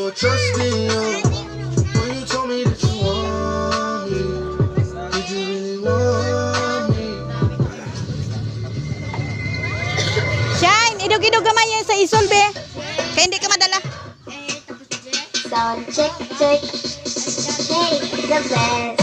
more trust in you. When you told me that you want me, did you really want me? Shine, idog-idog gamay yan sa isolbe. Kaya hindi ka madala. Sound check, check. Hey, the best.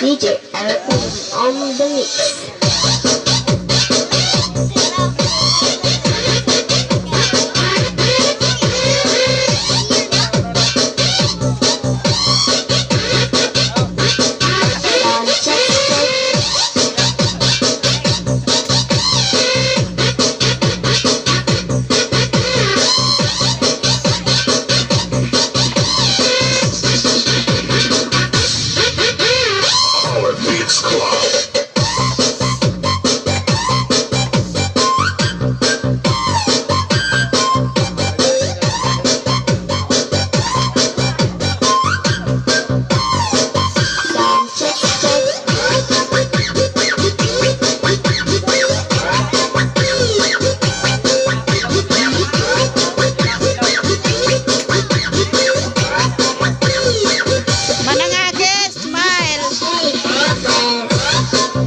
DJ Aeroplane on the mix. Sound check, check. Power Beats Club. Sound check, check. Manangage, smile. Hey, the best.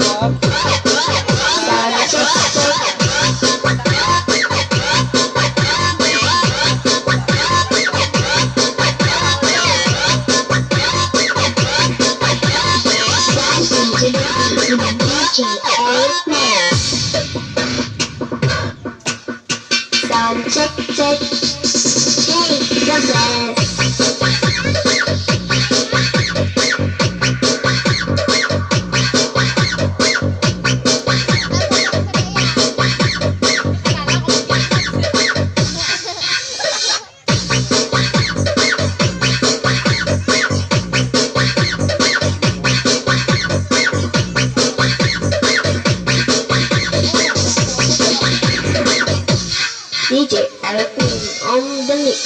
Sound check, check. Dancing to the beat with DJ Aeroplane. Sound check, check. Hey, the best. DJ Aeroplane on the mix.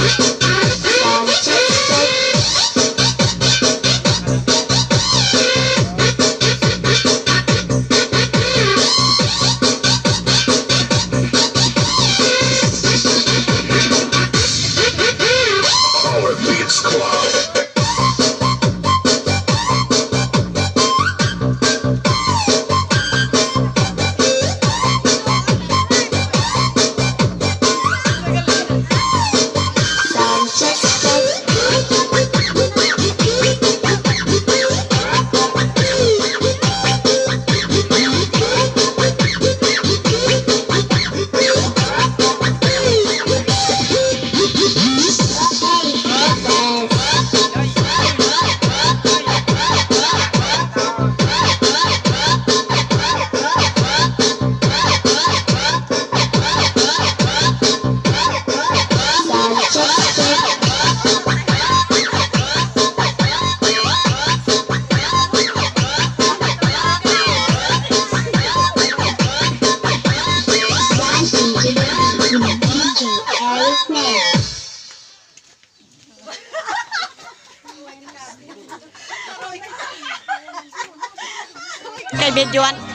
Sound check, check. Power Beats Club. Sound check, check. Hey, the best. Sound check, check. Dancing to the beat with DJ Aeroplane. Kay videoan.